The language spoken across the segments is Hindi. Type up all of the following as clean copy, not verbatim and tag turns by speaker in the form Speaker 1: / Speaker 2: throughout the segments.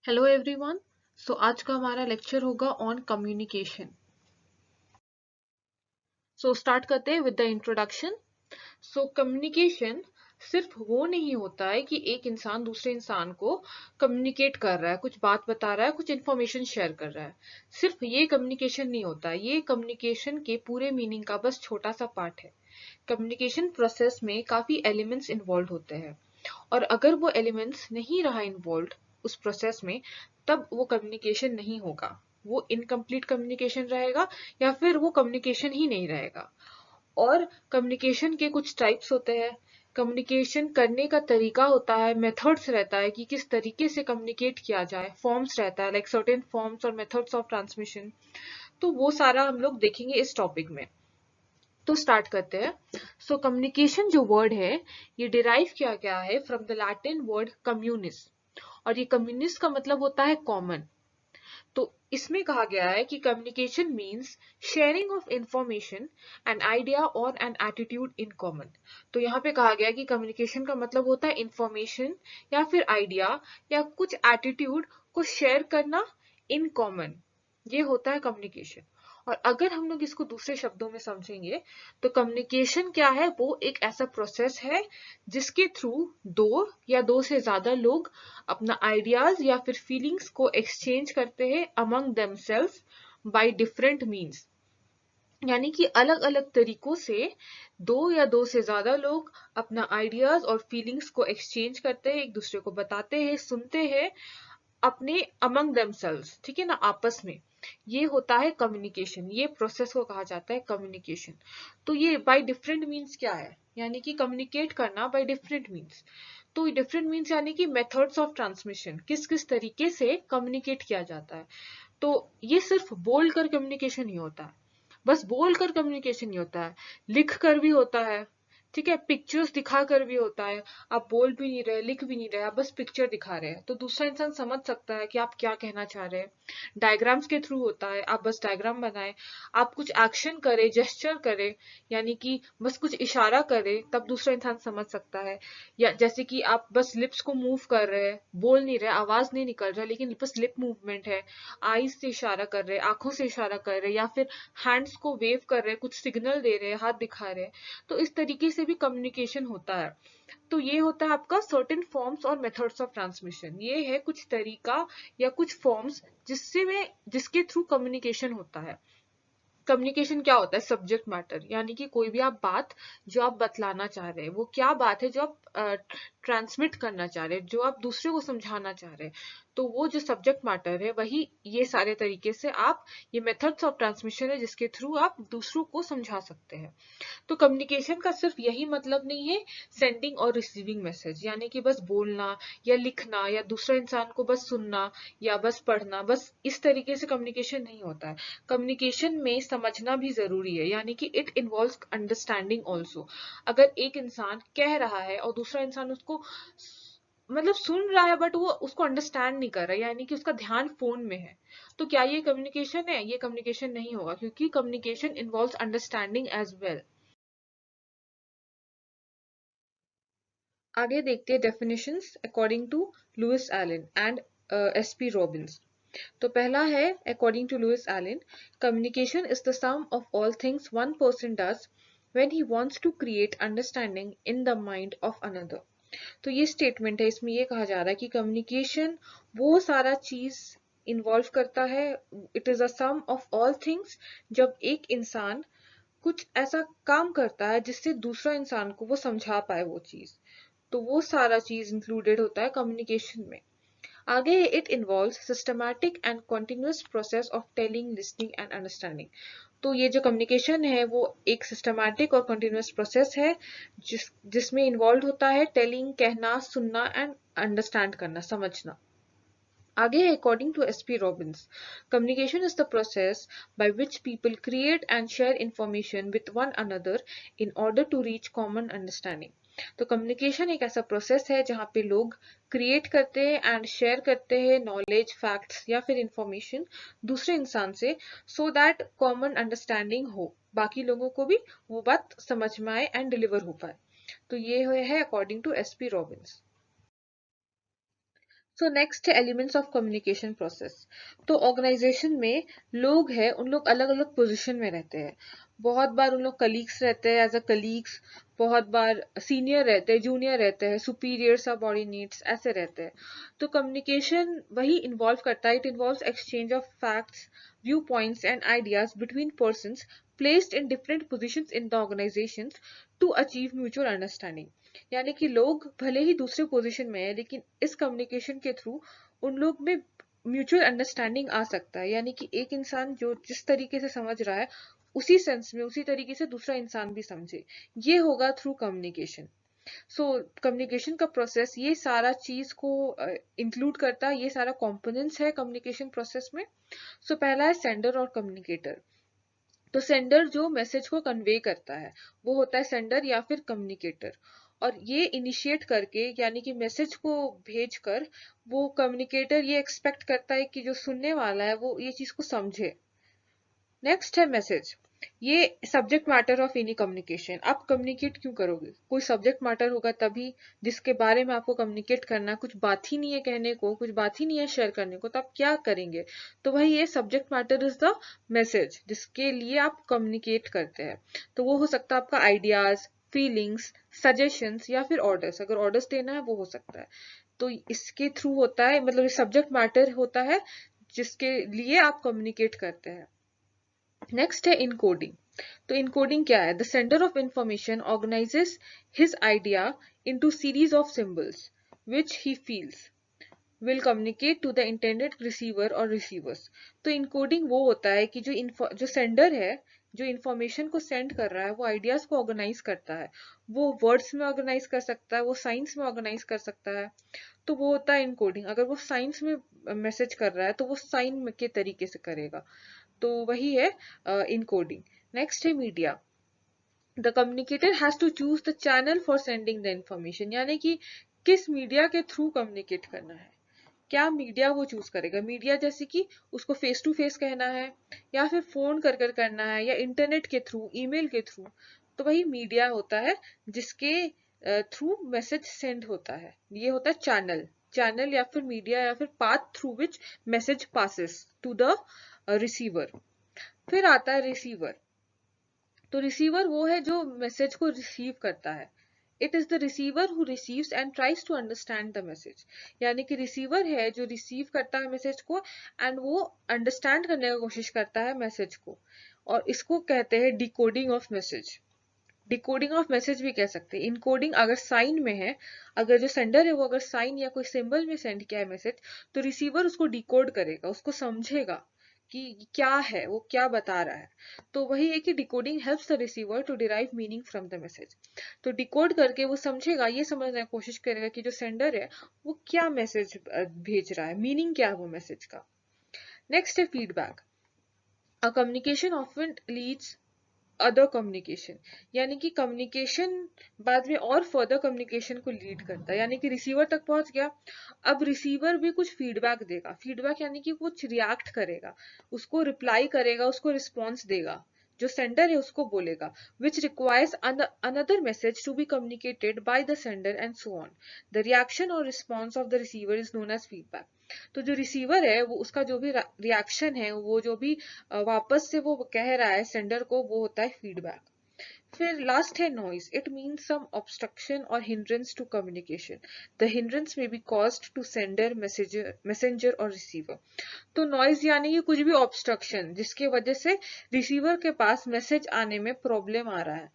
Speaker 1: Hello everyone. आज का हमारा लेक्चर होगा ऑन कम्युनिकेशन। स्टार्ट करते हैं विद द इंट्रोडक्शन। कम्युनिकेशन सिर्फ वो नहीं होता है कि एक इंसान दूसरे इंसान को कम्युनिकेट कर रहा है, कुछ बात बता रहा है, कुछ इन्फॉर्मेशन शेयर कर रहा है। सिर्फ ये कम्युनिकेशन नहीं होता, ये कम्युनिकेशन के पूरे मीनिंग का बस छोटा सा पार्ट है। कम्युनिकेशन प्रोसेस में काफी एलिमेंट्स इन्वॉल्व होते हैं, और अगर वो एलिमेंट्स नहीं रहा इन्वॉल्व उस प्रोसेस में, तब वो कम्युनिकेशन नहीं होगा। वो इनकम्प्लीट कम्युनिकेशन रहेगा, या फिर वो कम्युनिकेशन ही नहीं रहेगा। और कम्युनिकेशन के कुछ टाइप्स होते हैं। कम्युनिकेशन करने का तरीका होता है, मेथड्स रहता है कि किस तरीके से कम्युनिकेट किया जाए, फॉर्म्स रहता है, लाइक सर्टेन फॉर्म्स और मेथड्स ऑफ ट्रांसमिशन। तो वो सारा हम लोग देखेंगे इस टॉपिक में। तो स्टार्ट करते हैं। कम्युनिकेशन जो वर्ड है, ये डिराइव किया गया है from the Latin word communis, और ये कम्युनिस्ट का मतलब होता है कॉमन। तो इसमें कहा गया है कि communication means sharing of information, an idea और एन एटीट्यूड इन कॉमन। तो यहाँ पे कहा गया है कि कम्युनिकेशन का मतलब होता है इंफॉर्मेशन या फिर आइडिया या कुछ एटीट्यूड को शेयर करना इन कॉमन। ये होता है कम्युनिकेशन। और अगर हम लोग इसको दूसरे शब्दों में समझेंगे, तो कम्युनिकेशन क्या है, वो एक ऐसा प्रोसेस है जिसके थ्रू दो या दो से ज्यादा लोग अपना आइडियाज या फिर फीलिंग्स को एक्सचेंज करते हैं among themselves by different means. यानी कि अलग अलग तरीकों से दो या दो से ज्यादा लोग अपना आइडियाज और फीलिंग्स को एक्सचेंज करते हैं, एक दूसरे को बताते हैं, सुनते हैं अपने अमंग देमसेल्व्स, ठीक है ना, आपस में। ये होता है कम्युनिकेशन, ये प्रोसेस को कहा जाता है कम्युनिकेशन। तो ये बाय डिफरेंट मीन्स क्या है, यानी कि कम्युनिकेट करना बाय डिफरेंट मीन्स। तो डिफरेंट मीन्स यानी कि मेथड्स ऑफ ट्रांसमिशन, किस किस तरीके से कम्युनिकेट किया जाता है। तो ये सिर्फ बोल कर कम्युनिकेशन नहीं होता है, बस बोल कर कम्युनिकेशन नहीं होता है, लिख कर भी होता है। ठीक है, पिक्चर्स दिखा कर भी होता है। आप बोल भी नहीं रहे, लिख भी नहीं रहे, आप बस पिक्चर दिखा रहे हैं, तो दूसरा इंसान समझ सकता है कि आप क्या कहना चाह रहे हैं। डायग्राम्स के थ्रू होता है, आप बस डायग्राम बनाए, आप कुछ एक्शन करे, जेस्चर करे, यानी कि बस कुछ इशारा करे, तब दूसरा इंसान समझ सकता है। या जैसे कि आप बस लिप्स को मूव कर रहे हैं, बोल नहीं रहे, आवाज नहीं निकल रहा, लेकिन बस लिप मूवमेंट है, आईज से इशारा कर रहे, आंखों से इशारा कर रहे, या फिर हैंड्स को वेव कर रहे, कुछ सिग्नल दे रहे, हाथ दिखा रहे। तो इस तरीके से भी कम्युनिकेशन होता है। तो ये होता है आपका सर्टेन फॉर्म्स और मेथड्स ऑफ ट्रांसमिशन। ये है कुछ तरीका या कुछ फॉर्म्स जिसके थ्रू कम्युनिकेशन होता है। कम्युनिकेशन क्या होता है, सब्जेक्ट मैटर, यानी कि कोई भी आप बात जो आप बतलाना चाह रहे हैं, वो क्या बात है जो आप ट्रांसमिट करना चाह रहे हैं, जो आप दूसरे को समझाना चाह रहे हैं, तो वो जो सब्जेक्ट मैटर है वही ये सारे तरीके से आप, ये मेथड्स ऑफ ट्रांसमिशन है जिसके थ्रू आप दूसरों को समझा सकते हैं। तो कम्युनिकेशन का सिर्फ यही मतलब नहीं है सेंडिंग और रिसीविंग मैसेज, यानी कि बस बोलना या लिखना या दूसरे इंसान को बस सुनना या बस पढ़ना, बस इस तरीके से कम्युनिकेशन नहीं होता है। कम्युनिकेशन में समझना भी जरूरी है, यानी कि इट इन्वॉल्व्स अंडरस्टैंडिंग ऑल्सो। अगर एक इंसान कह रहा है और दूसरा इंसान उसको मतलब सुन रहा है, बट वो उसको अंडरस्टैंड नहीं कर रहा है, यानी कि उसका ध्यान फोन में है, तो क्या ये कम्युनिकेशन है? ये कम्युनिकेशन नहीं होगा, क्योंकि communication involves understanding as well. आगे देखते हैं definitions according to Louis Allen and SP Robbins. तो पहला है, according to Louis Allen, communication is the sum of all things one person does when he wants to create understanding in the mind of another. तो ये स्टेटमेंट है, इसमें ये कहा जा रहा है कि कम्युनिकेशन वो सारा चीज इन्वॉल्व करता है, it is a sum of all things, जब एक इंसान कुछ ऐसा काम करता है जिससे दूसरा इंसान को वो समझा पाए वो चीज, तो वो सारा चीज इंक्लूडेड होता है कम्युनिकेशन में। आगे है, it involves systematic and continuous process of telling, listening and understanding. तो ये जो कम्युनिकेशन है वो एक सिस्टमैटिक और कंटिन्यूअस प्रोसेस है जिसमें इन्वॉल्व होता है टेलिंग, कहना, सुनना एंड अंडरस्टैंड करना, समझना। आगे है, according to SP Robbins, communication is the process by which people create and share information with one another in order to reach common understanding। तो कम्युनिकेशन एक ऐसा प्रोसेस है जहाँ पे लोग क्रिएट करते हैं एंड शेयर करते हैं नॉलेज, फैक्ट्स या फिर इंफॉर्मेशन दूसरे इंसान से, सो दैट कॉमन अंडरस्टैंडिंग हो, बाकी लोगों को भी वो बात समझ में आए एंड डिलीवर हो पाए। तो ये है according to SP Robbins. So next है एलिमेंट्स ऑफ कम्युनिकेशन प्रोसेस। तो ऑर्गेनाइजेशन में लोग हैं, उन लोग अलग अलग पोजीशन में रहते हैं। बहुत बार उन लोग कलीग्स रहते हैं एज अ कलीग्स, बहुत बार सीनियर रहते हैं, जूनियर रहते हैं, सुपीरियर सबऑर्डिनेट्स ऐसे रहते हैं। तो कम्युनिकेशन वही इन्वॉल्व करता है, it involves exchange of facts, view points and ideas between persons placed in different positions in the organizations to achieve mutual understanding। यानी कि लोग भले ही दूसरे पोजीशन में है, लेकिन इस कम्युनिकेशन के थ्रू उन लोग में म्यूचुअल अंडरस्टैंडिंग आ सकता है। यानी कि एक इंसान जो जिस तरीके से समझ रहा है, उसी सेंस में उसी तरीके से दूसरा इंसान भी समझे। ये होगा थ्रू कम्युनिकेशन। सो कम्युनिकेशन का प्रोसेस ये सारा चीज को इंक्लूड करता है, ये सारा कॉम्पोनेंट्स है कम्युनिकेशन प्रोसेस में। सो पहला है सेंडर और कम्युनिकेटर। तो सेंडर जो मैसेज को कन्वे करता है वो होता है सेंडर या फिर कम्युनिकेटर। और ये इनिशिएट करके यानी कि मैसेज को भेजकर वो कम्युनिकेटर ये एक्सपेक्ट करता है कि जो सुनने वाला है वो ये चीज को समझे। नेक्स्ट है मैसेज। ये subject matter of any communication. आप कम्युनिकेट क्यों करोगे? कोई सब्जेक्ट मैटर होगा तभी, जिसके बारे में आपको कम्युनिकेट करना है। कुछ बात ही नहीं है कहने को, कुछ बात ही नहीं है शेयर करने को, तो आप क्या करेंगे? तो वही ये subject matter is the message जिसके लिए आप कम्युनिकेट करते हैं। तो वो हो सकता है आपका आइडियाज, फीलिंग्स, सजेशंस या फिर ऑर्डर्स। अगर ऑर्डर्स देना है वो हो सकता है। तो इसके थ्रू होता है, मतलब सब्जेक्ट मैटर होता है जिसके लिए आप कम्युनिकेट करते हैं। नेक्स्ट है इनकोडिंग। तो इनकोडिंग क्या है? The sender of information organises his idea into series of symbols which he feels will communicate to the intended receiver or receivers। तो इनकोडिंग वो होता है कि जो सेंडर है, जो इंफॉर्मेशन को सेंड कर रहा है, वो आइडियाज को ऑर्गेनाइज करता है। वो वर्ड्स में ऑर्गेनाइज कर सकता है, वो साइंस में ऑर्गेनाइज कर सकता है। तो वो होता है इनकोडिंग। अगर वो साइंस में मैसेज कर रहा है तो वो साइन के तरीके से करेगा। तो वही है इनकोडिंग। नेक्स्ट है media. The communicator has to choose the channel for sending the information. यानी कि किस मीडिया के थ्रू कम्युनिकेट करना है, क्या मीडिया वो चूज करेगा। मीडिया जैसे कि उसको फेस टू फेस कहना है, या फिर फोन कर कर करना है, या इंटरनेट के थ्रू, ईमेल के थ्रू। तो वही मीडिया होता है जिसके थ्रू मैसेज सेंड होता है। ये होता है चैनल। चैनल या फिर मीडिया या फिर path through which message passes to the receiver. फिर आता है रिसीवर। तो रिसीवर वो है जो मैसेज को रिसीव करता है। It is the receiver who receives and tries to understand the message. यानी कि रिसीवर है जो रिसीव करता है मैसेज को, एंड वो अंडरस्टैंड करने की कोशिश करता है मैसेज को। और इसको कहते हैं decoding of message. Decoding of message भी कह सकते हैं। इनकोडिंग अगर साइन में है, अगर जो सेंडर है वो अगर साइन या कोई सिंबल में सेंड किया है मैसेज, तो रिसीवर उसको डिकोड करेगा, उसको समझेगा कि क्या है, वो क्या बता रहा है। तो वही है कि decoding helps the receiver to derive meaning from the message. तो डिकोड करके वो समझेगा, ये समझने की कोशिश करेगा कि जो सेंडर है वो क्या मैसेज भेज रहा है, मीनिंग क्या है वो मैसेज का। नेक्स्ट है feedback. A communication often Leeds other communication. यानी कि कम्युनिकेशन बाद में और फर्दर कम्युनिकेशन को लीड करता है। यानी कि रिसीवर तक पहुंच गया, अब रिसीवर भी कुछ फीडबैक देगा। फीडबैक यानी कि कुछ रिएक्ट करेगा, उसको रिप्लाई करेगा, उसको रिस्पॉन्स देगा। जो सेंडर है उसको बोलेगा which requires another message to be communicated by the sender and so on। the reaction or response of the receiver is known as feedback। तो जो रिसीवर है वो उसका जो भी रिएक्शन है, वो जो भी वापस से वो कह रहा है सेंडर को, वो होता है फीडबैक। फिर लास्ट है noise. It means some obstruction और hindrance to communication. The hindrance may be caused to sender, messenger और रिसीवर। तो नॉइज यानी कि कुछ भी ऑब्स्ट्रक्शन जिसके वजह से रिसीवर के पास मैसेज आने में प्रॉब्लम आ रहा है।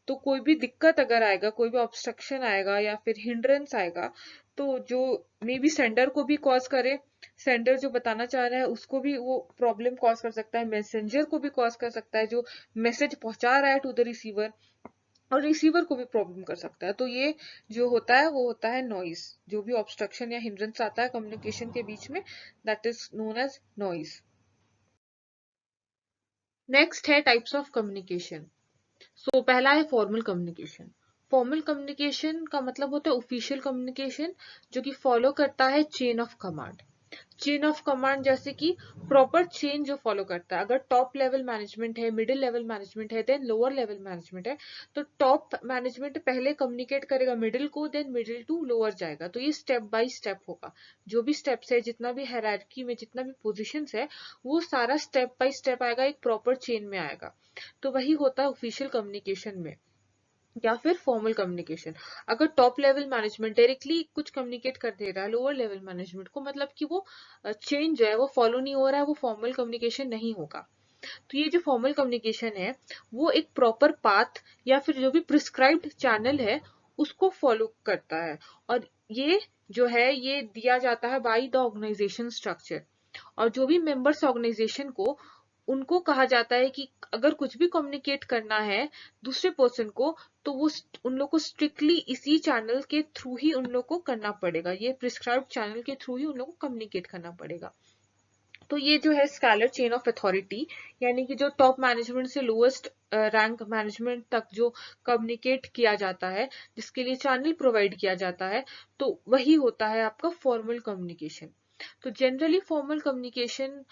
Speaker 1: तो कोई भी दिक्कत अगर आएगा, कोई भी ऑब्स्ट्रक्शन आएगा या फिर हिंड्रेंस आएगा, तो जो मे बी सेंडर को भी कॉज करे, सेंडर जो बताना चाह रहा है उसको भी वो प्रॉब्लम कॉज कर सकता है, मैसेंजर को भी कॉज कर सकता है जो मैसेज पहुंचा रहा है टू द रिसीवर, और रिसीवर को भी प्रॉब्लम कर सकता है। तो ये जो होता है वो होता है नॉइज। जो भी ऑब्स्ट्रक्शन या हिंड्रेंस आता है कम्युनिकेशन के बीच में, that is known as noise. Next है टाइप्स ऑफ कम्युनिकेशन। सो पहला है फॉर्मल कम्युनिकेशन। फॉर्मल कम्युनिकेशन का मतलब होता है ऑफिशियल कम्युनिकेशन, जो कि फॉलो करता है chain of command. Chain of command जैसे कि प्रॉपर चेन जो फॉलो करता है, अगर टॉप लेवल मैनेजमेंट है, मिडिल लेवल मैनेजमेंट है, देन लोअर लेवल मैनेजमेंट है, तो टॉप मैनेजमेंट पहले कम्युनिकेट करेगा मिडिल को, देन मिडिल टू लोअर जाएगा। तो ये स्टेप बाय स्टेप होगा, जो भी स्टेप्स है, जितना भी हायरार्की में जितना भी पोजिशंस है, वो सारा स्टेप बाय स्टेप आएगा, एक प्रॉपर चेन में आएगा। तो वही होता है ऑफिशियल कम्युनिकेशन में। या फिर फॉर्मल कम्युनिकेशन, अगर टॉप लेवल मैनेजमेंट डायरेक्टली कुछ कम्युनिकेट कर दे रहा है लोअर लेवल मैनेजमेंट को, मतलब कि वो चेंज जो है वो फॉलो नहीं हो रहा है, वो फॉर्मल कम्युनिकेशन नहीं होगा। तो ये जो फॉर्मल कम्युनिकेशन है वो एक प्रॉपर पाथ या फिर जो भी प्रिस्क्राइब्ड चैनल है उसको फॉलो करता है, और ये जो है ये दिया जाता है बाय द ऑर्गेनाइजेशन स्ट्रक्चर। और जो भी मेंबर्स ऑर्गेनाइजेशन को, उनको कहा जाता है कि अगर कुछ भी कम्युनिकेट करना है दूसरे पर्सन को, तो वो उन लोग को स्ट्रिक्टली इसी चैनल के थ्रू ही उन लोग को करना पड़ेगा, ये प्रिस्क्राइब्ड चैनल के थ्रू ही उन लोग को कम्युनिकेट करना पड़ेगा। तो ये जो है स्केलर चेन ऑफ अथॉरिटी, यानी कि जो टॉप मैनेजमेंट से लोएस्ट रैंक मैनेजमेंट तक जो कम्युनिकेट किया जाता है, जिसके लिए चैनल प्रोवाइड किया जाता है, तो वही होता है आपका फॉर्मल कम्युनिकेशन। तो जनरली फॉर्मल कम्युनिकेशन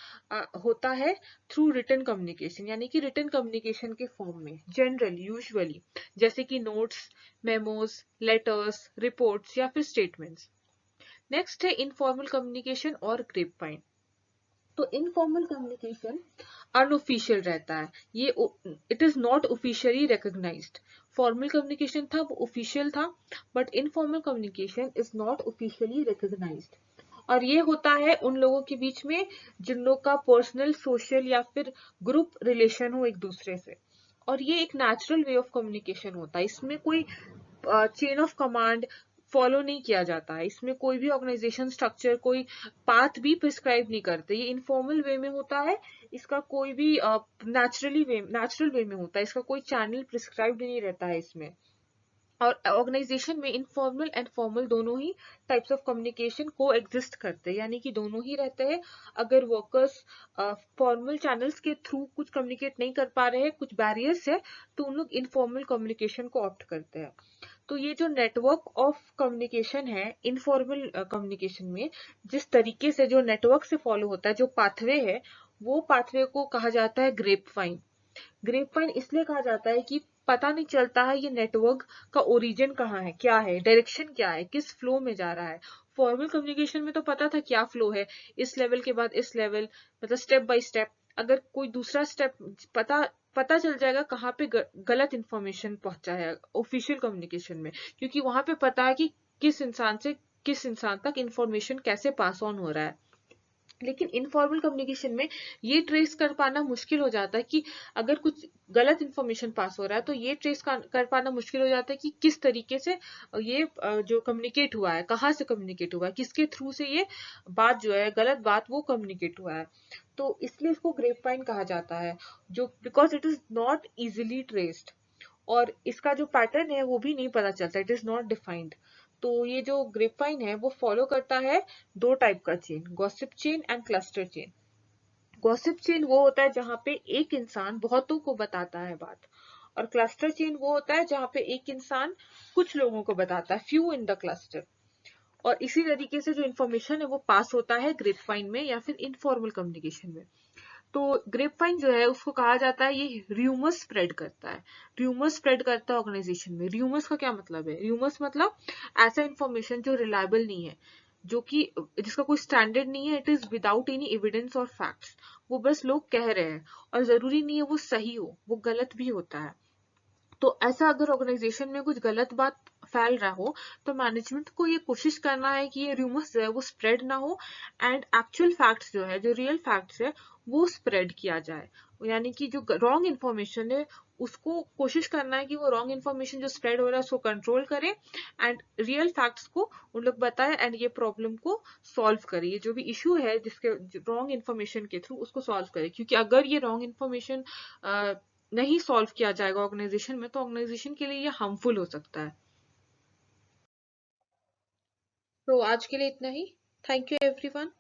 Speaker 1: होता है थ्रू रिटन कम्युनिकेशन, यानी कि रिटन कम्युनिकेशन के फॉर्म में जनरली यूजुअली, जैसे कि नोट्स, मेमोज, लेटर्स, रिपोर्ट्स या फिर स्टेटमेंट्स। नेक्स्ट है इनफॉर्मल कम्युनिकेशन और ग्रेपवाइन। तो इनफॉर्मल कम्युनिकेशन अनऑफिशियल रहता है, ये it is not officially recognised. Formal communication था वो ऑफिशियल था, but informal communication is not officially recognised. और ये होता है उन लोगों के बीच में जिन लोग का पर्सनल, सोशल या फिर ग्रुप रिलेशन हो एक दूसरे से। और ये एक नेचुरल वे ऑफ कम्युनिकेशन होता है, इसमें कोई चेन ऑफ कमांड फॉलो नहीं किया जाता है, इसमें कोई भी ऑर्गेनाइजेशन स्ट्रक्चर, कोई पाथ भी प्रिस्क्राइब नहीं करते, ये इनफॉर्मल वे में होता है। इसका कोई भी नेचुरल वे में होता है, इसका कोई चैनल प्रिस्क्राइब्ड नहीं रहता है इसमें। और ऑर्गेनाइजेशन में इनफॉर्मल एंड फॉर्मल दोनों ही टाइप्स ऑफ कम्युनिकेशन को एग्जिस्ट करते हैं, यानी कि दोनों ही रहते हैं। अगर वर्कर्स फॉर्मल चैनल्स के थ्रू कुछ कम्युनिकेट नहीं कर पा रहे हैं, कुछ बैरियर्स है, तो उन लोग इनफॉर्मल कम्युनिकेशन को ऑप्ट करते हैं। तो ये जो नेटवर्क ऑफ कम्युनिकेशन है इनफॉर्मल कम्युनिकेशन में, जिस तरीके से जो नेटवर्क से फॉलो होता है, जो पाथवे है, वो पाथवे को कहा जाता है ग्रेपवाइन। ग्रेपवाइन इसलिए कहा जाता है कि पता नहीं चलता है ये नेटवर्क का ओरिजिन कहाँ है, क्या है, डायरेक्शन क्या है, किस फ्लो में जा रहा है। फॉर्मल कम्युनिकेशन में तो पता था क्या फ्लो है, इस लेवल के बाद इस लेवल, मतलब स्टेप बाय स्टेप। अगर कोई दूसरा स्टेप पता पता चल जाएगा कहाँ पे गलत इंफॉर्मेशन पहुंचा है ऑफिशियल कम्युनिकेशन में, क्योंकि वहां पे पता है कि किस इंसान से किस इंसान तक इंफॉर्मेशन कैसे पास ऑन हो रहा है। लेकिन इनफॉर्मल कम्युनिकेशन में ये ट्रेस कर पाना मुश्किल हो जाता है कि अगर कुछ गलत इन्फॉर्मेशन पास हो रहा है, तो ये ट्रेस कर पाना मुश्किल हो जाता है कि किस तरीके से ये जो कम्युनिकेट हुआ है, कहाँ से कम्युनिकेट हुआ है, किसके थ्रू से ये बात जो है, गलत बात, वो कम्युनिकेट हुआ है। तो इसलिए इसको ग्रेपवाइन कहा जाता है, जो because it is not easily traced, और इसका जो पैटर्न है वो भी नहीं पता चलता, इट इज नॉट डिफाइंड। तो ये जो ग्रेपवाइन है वो फॉलो करता है दो टाइप का chain, gossip chain and cluster chain. Gossip chain वो होता है जहां पे एक इंसान बहुतों को बताता है बात, और क्लस्टर चेन वो होता है जहां पे एक इंसान कुछ लोगों को बताता है, फ्यू इन द क्लस्टर। और इसी तरीके से जो इन्फॉर्मेशन है वो पास होता है ग्रेपवाइन में या फिर इनफॉर्मल कम्युनिकेशन में। तो ग्रेपवाइन जो है उसको कहा जाता है ये र्यूमर्स स्प्रेड करता है, र्यूमर्स स्प्रेड करता है ऑर्गेनाइजेशन में। र्यूमर्स का क्या मतलब है? र्यूमर्स मतलब ऐसा इंफॉर्मेशन जो रिलायबल नहीं है, जो कि जिसका कोई स्टैंडर्ड नहीं है, it is without any evidence और फैक्ट्स, वो बस लोग कह रहे हैं, और जरूरी नहीं है वो सही हो, वो गलत भी होता है। तो ऐसा अगर ऑर्गेनाइजेशन में कुछ गलत बात फैल रहा हो, तो मैनेजमेंट को ये कोशिश करना है कि ये रूमर्स जो है वो स्प्रेड ना हो, एंड एक्चुअल फैक्ट्स जो है, जो रियल फैक्ट्स है, वो स्प्रेड किया जाए। यानी कि जो रॉन्ग इन्फॉर्मेशन है उसको कोशिश करना है कि वो रॉन्ग इन्फॉर्मेशन जो स्प्रेड हो रहा है उसको कंट्रोल करें, एंड रियल फैक्ट्स को उन लोग बताएं, एंड ये प्रॉब्लम को सॉल्व करें, ये जो भी इशू है जिसके रॉन्ग इन्फॉर्मेशन के थ्रू उसको सॉल्व करें। क्योंकि अगर ये रॉन्ग इन्फॉर्मेशन नहीं सॉल्व किया जाएगा ऑर्गेनाइजेशन में, तो ऑर्गेनाइजेशन के लिए ये हार्मफुल हो सकता है। तो आज के लिए इतना ही। Thank you everyone.